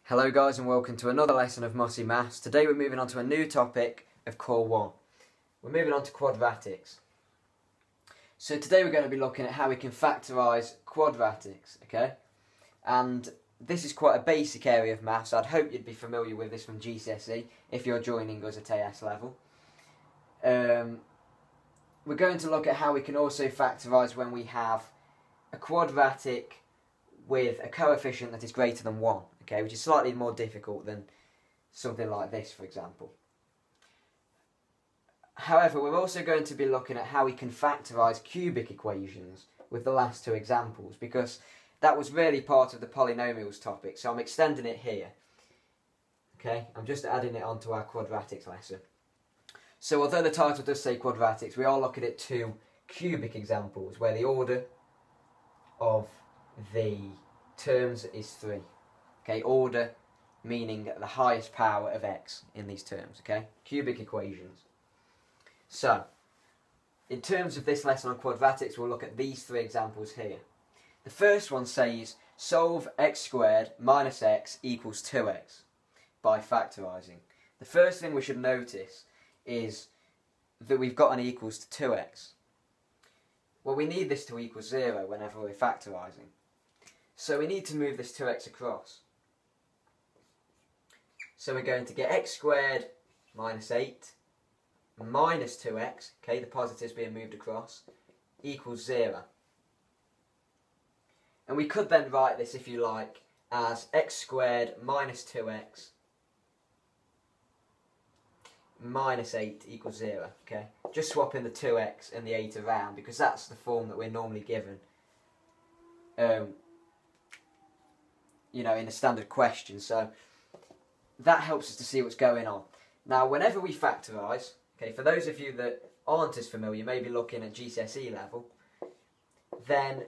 Hello guys and welcome to another lesson of Mossy Maths. Today we're moving on to a new topic of Core 1. We're moving on to quadratics. So today we're going to be looking at how we can factorise quadratics, okay? And this is quite a basic area of maths. I'd hope you'd be familiar with this from GCSE if you're joining us at AS level. We're going to look at how we can also factorise when we have a quadratic with a coefficient that is greater than 1, okay, which is slightly more difficult than something like this, for example. However, we're also going to be looking at how we can factorise cubic equations with the last two examples, because that was really part of the polynomials topic, so I'm extending it here. Okay, I'm just adding it onto our quadratics lesson. So although the title does say quadratics, we are looking at two cubic examples where the order of the terms is 3. Okay, order meaning the highest power of x in these terms, okay? Cubic equations. So, in terms of this lesson on quadratics, we'll look at these three examples here. The first one says, solve x squared minus x equals 2x by factorising. The first thing we should notice is that we've got an equals to 2x. Well, we need this to equal 0 whenever we're factorising. So we need to move this 2x across. So we're going to get x squared minus 8 minus 2x, okay, the positives being moved across, equals 0. And we could then write this, if you like, as x squared minus 2x minus 8 equals 0, okay? Just swapping the 2x and the 8 around, because that's the form that we're normally given, you know, in a standard question. So that helps us to see what's going on. Now, whenever we factorise, okay, for those of you that aren't as familiar, maybe looking at GCSE level, then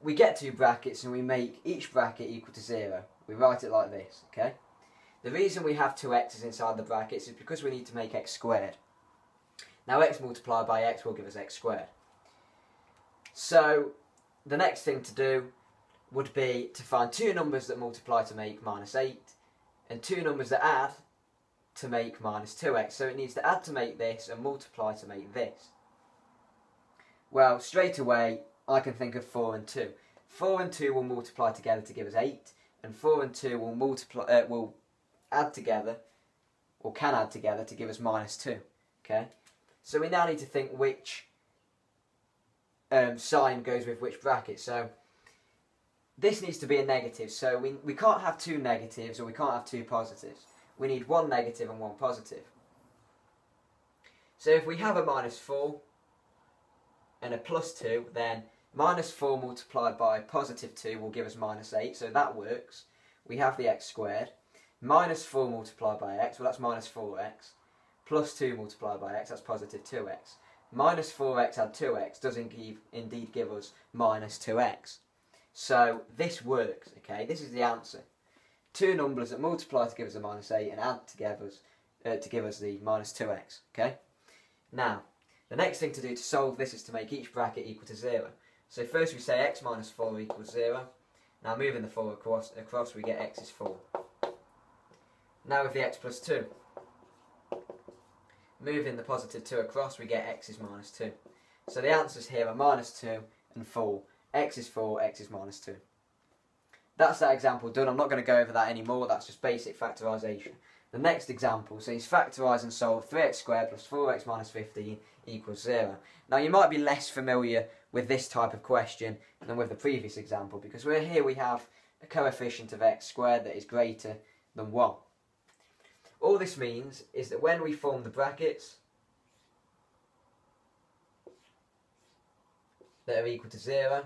we get two brackets and we make each bracket equal to 0. We write it like this, okay? The reason we have two x's inside the brackets is because we need to make x squared. Now, x multiplied by x will give us x squared. So the next thing to do would be to find two numbers that multiply to make minus 8 and two numbers that add to make minus 2x. So it needs to add to make this and multiply to make this. Well, straight away I can think of 4 and 2. 4 and 2 will multiply together to give us 8, and 4 and 2 will add together, or can add together, to give us minus 2. Okay? So we now need to think which sign goes with which bracket. So this needs to be a negative, so we can't have two negatives or we can't have two positives. We need one negative and one positive. So if we have a minus 4 and a plus 2, then minus 4 multiplied by positive 2 will give us minus 8, so that works. We have the x squared. Minus 4 multiplied by x, well, that's minus 4x. Plus 2 multiplied by x, that's positive 2x. Minus 4x add 2x does indeed give us minus 2x. So this works, okay? This is the answer. Two numbers that multiply to give us a minus 8 and add together to give us the minus 2x, okay? Now, the next thing to do to solve this is to make each bracket equal to 0. So first we say x minus 4 equals 0. Now moving the 4 across we get x is 4. Now with the x plus 2. Moving the positive 2 across, we get x is minus 2. So the answers here are minus 2 and 4. X is 4, x is minus 2. That's that example done. I'm not going to go over that anymore. That's just basic factorisation. The next example says factorise and solve 3x squared plus 4x minus 15 equals 0. Now you might be less familiar with this type of question than with the previous example, because here we have a coefficient of x squared that is greater than 1. All this means is that when we form the brackets that are equal to 0,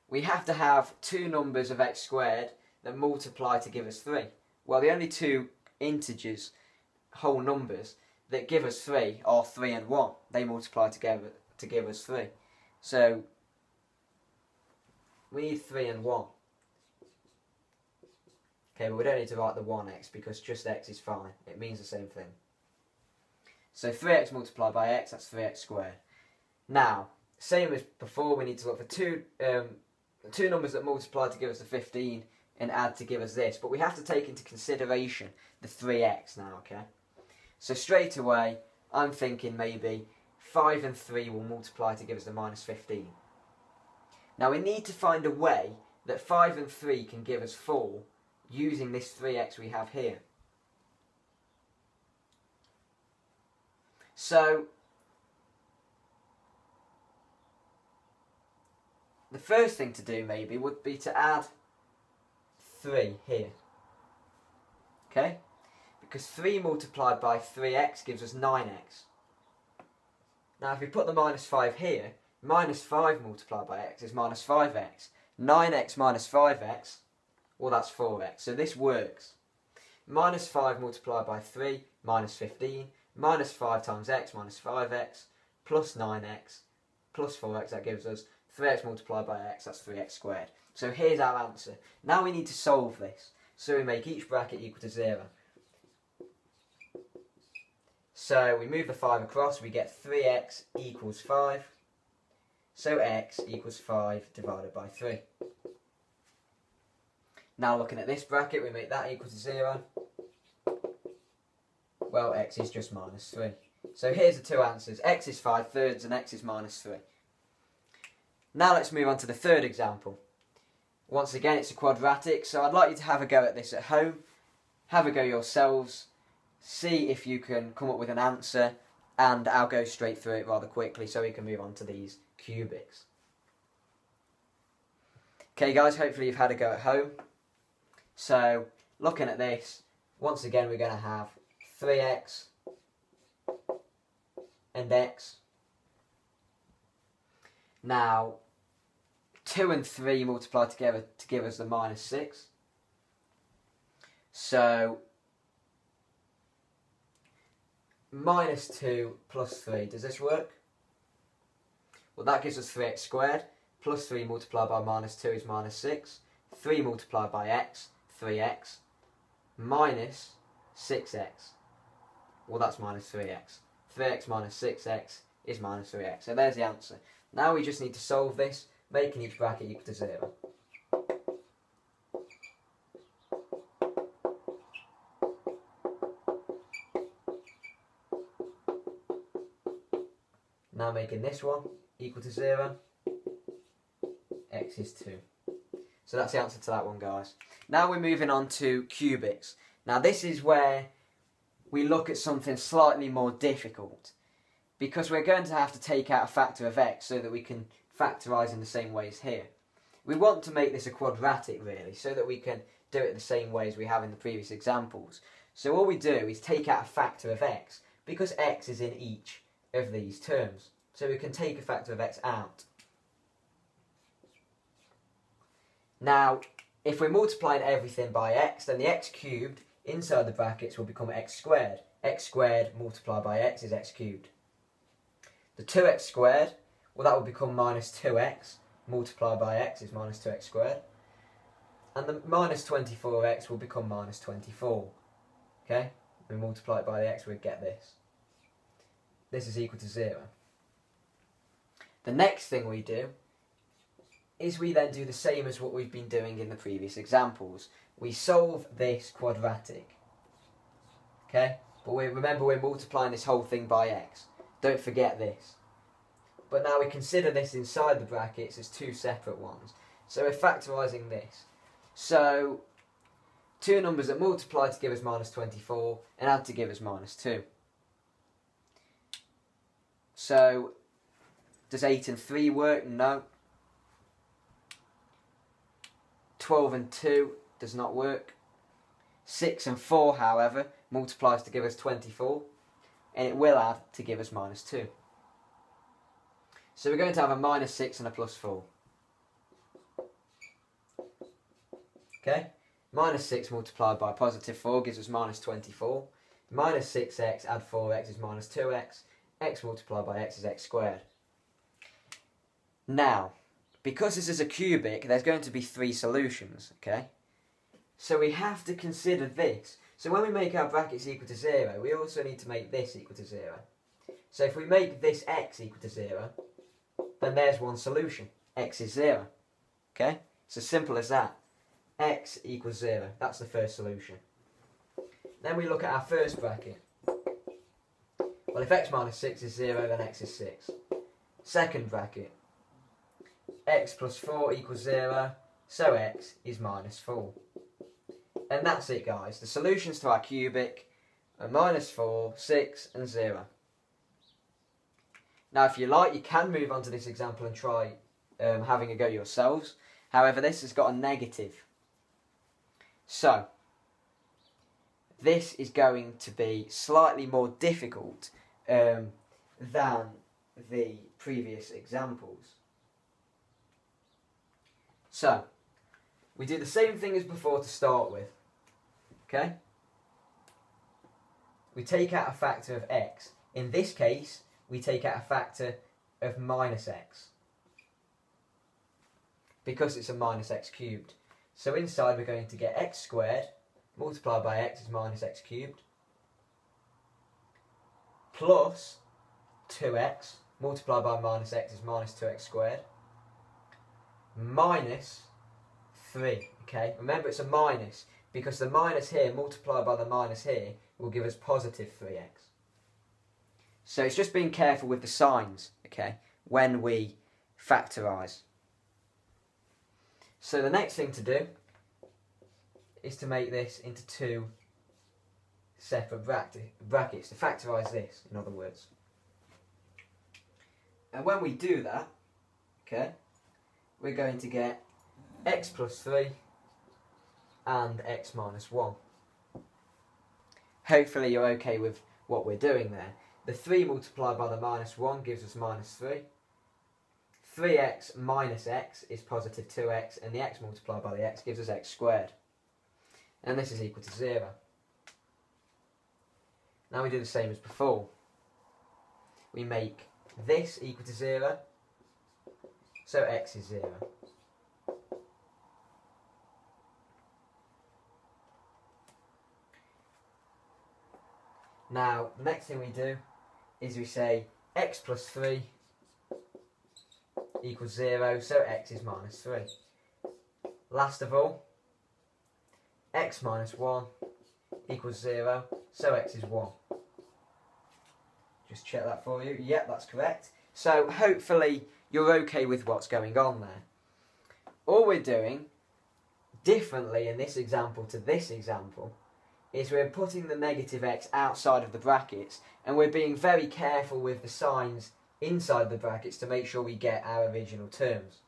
we have to have two numbers of x squared that multiply to give us 3. Well, the only two integers, whole numbers, that give us 3 are 3 and 1. They multiply together to give us 3. So we need 3 and 1. Okay, but we don't need to write the 1x because just x is fine. It means the same thing. So 3x multiplied by x, that's 3x squared. Now, same as before, we need to look for two two numbers that multiply to give us the 15 and add to give us this, but we have to take into consideration the 3x now, okay? So straight away, I'm thinking maybe 5 and 3 will multiply to give us the minus 15. Now we need to find a way that 5 and 3 can give us 4 using this 3x we have here. So the first thing to do maybe would be to add 3 here. Okay? Because 3 multiplied by 3x gives us 9x. Now if we put the minus 5 here, minus 5 multiplied by x is minus 5x. 9x minus 5x, well that's 4x. So this works. Minus 5 multiplied by 3, minus 15. Minus 5 times x minus 5x, plus 9x, plus 4x, that gives us 3x multiplied by x, that's 3x squared. So here's our answer. Now we need to solve this. So we make each bracket equal to 0. So we move the 5 across, we get 3x equals 5. So x equals 5 divided by 3. Now looking at this bracket, we make that equal to 0. Well, x is just minus 3. So here's the two answers. X is 5/3 and x is minus 3. Now let's move on to the third example. Once again, it's a quadratic, so I'd like you to have a go at this at home. Have a go yourselves. See if you can come up with an answer, and I'll go straight through it rather quickly so we can move on to these cubics. Okay guys, hopefully you've had a go at home. So, looking at this, once again we're going to have 3x and x. Now, 2 and 3 multiply together to give us the minus 6. So, minus 2 plus 3, does this work? Well, that gives us 3x squared. Plus 3 multiplied by minus 2 is minus 6. 3 multiplied by x, 3x. Minus 6x. Well, that's minus 3x. 3x minus 6x is minus 3x. So there's the answer. Now we just need to solve this, making each bracket equal to 0. Now making this one equal to 0. X is 2. So that's the answer to that one, guys. Now we're moving on to cubics. Now this is where we look at something slightly more difficult, because we're going to have to take out a factor of x so that we can factorise in the same way as here. We want to make this a quadratic really, so that we can do it the same way as we have in the previous examples. So all we do is take out a factor of x, because x is in each of these terms. So we can take a factor of x out. Now, if we're multiplying everything by x, then the x cubed inside the brackets will become x squared. X squared multiplied by x is x cubed. The 2x squared, well, that will become minus 2x multiplied by x is minus 2x squared. And the minus 24x will become minus 24. Okay? We multiply it by the x, we get this. This is equal to 0. The next thing we do is we then do the same as what we've been doing in the previous examples. We solve this quadratic. Okay? But remember we're multiplying this whole thing by x. Don't forget this. But now we consider this inside the brackets as two separate ones. So we're factorising this. So, two numbers that multiply to give us minus 24 and add to give us minus 2. So, does 8 and 3 work? No. 12 and 2 does not work. 6 and 4, however, multiplies to give us 24, and it will add to give us minus 2. So we're going to have a minus 6 and a plus 4. Okay? Minus 6 multiplied by positive 4 gives us minus 24. Minus 6x add 4x is minus 2x. X multiplied by x is x squared. Now, because this is a cubic, there's going to be 3 solutions, okay? So we have to consider this. So when we make our brackets equal to 0, we also need to make this equal to 0. So if we make this x equal to 0, then there's one solution. X is 0. Okay, it's as simple as that. X equals 0. That's the first solution. Then we look at our first bracket. Well, if x minus 6 is 0, then x is 6. Second bracket. X plus 4 equals 0, so x is minus 4. And that's it, guys. The solutions to our cubic are minus 4, 6 and 0. Now, if you like, you can move on to this example and try having a go yourselves. However, this has got a negative. So, this is going to be slightly more difficult than the previous examples. So, we do the same thing as before to start with. Okay? We take out a factor of x. In this case, we take out a factor of minus x, because it's a minus x cubed. So inside we're going to get x squared multiplied by x is minus x cubed, plus 2x multiplied by minus x is minus 2x squared, minus 3. Okay, remember it's a minus, because the minus here multiplied by the minus here will give us positive 3x. So it's just being careful with the signs, okay, when we factorise. So the next thing to do is to make this into two separate brackets, to factorise this, in other words. And when we do that, okay, we're going to get x plus 3 and x minus 1. Hopefully you're okay with what we're doing there. The 3 multiplied by the minus 1 gives us minus 3. 3x minus x is positive 2x, and the x multiplied by the x gives us x squared. And this is equal to 0. Now we do the same as before. We make this equal to 0, so x is 0. Now, the next thing we do is we say x plus 3 equals 0, so x is minus 3. Last of all, x minus 1 equals 0, so x is 1. Just check that for you. Yep, that's correct. So hopefully you're okay with what's going on there. All we're doing differently in this example to this example is we're putting the negative x outside of the brackets, and we're being very careful with the signs inside the brackets to make sure we get our original terms.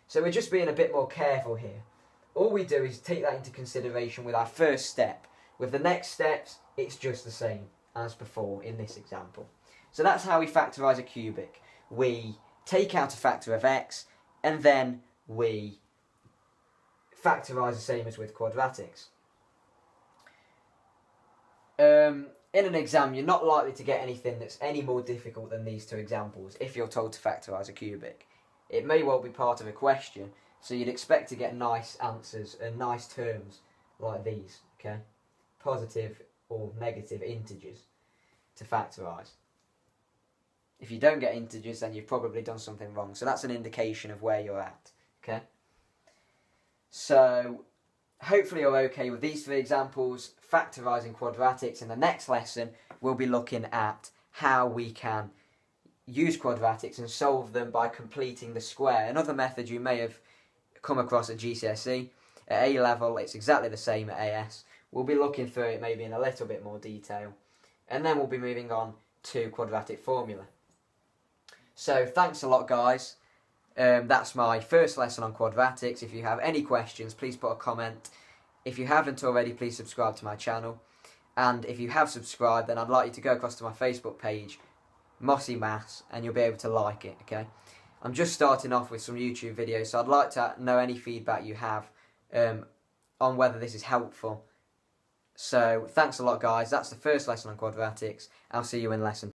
So we're just being a bit more careful here. All we do is take that into consideration with our first step. With the next steps, it's just the same as before in this example. So that's how we factorise a cubic. We take out a factor of x, and then we factorise the same as with quadratics. In an exam, you're not likely to get anything that's any more difficult than these two examples if you're told to factorise a cubic. It may well be part of a question, so you'd expect to get nice answers and nice terms like these, okay? Positive or negative integers to factorise. If you don't get integers, then you've probably done something wrong. So that's an indication of where you're at, okay? So hopefully you're okay with these three examples. Factorising quadratics. In the next lesson, we'll be looking at how we can use quadratics and solve them by completing the square. Another method you may have come across at GCSE. At A level, it's exactly the same at AS. We'll be looking through it maybe in a little bit more detail. And then we'll be moving on to quadratic formula. So thanks a lot, guys. That's my first lesson on quadratics. If you have any questions, please put a comment. If you haven't already, please subscribe to my channel. And if you have subscribed, then I'd like you to go across to my Facebook page, Mossy Maths, and you'll be able to like it, okay? I'm just starting off with some YouTube videos, so I'd like to know any feedback you have on whether this is helpful. So thanks a lot, guys. That's the first lesson on quadratics. I'll see you in lesson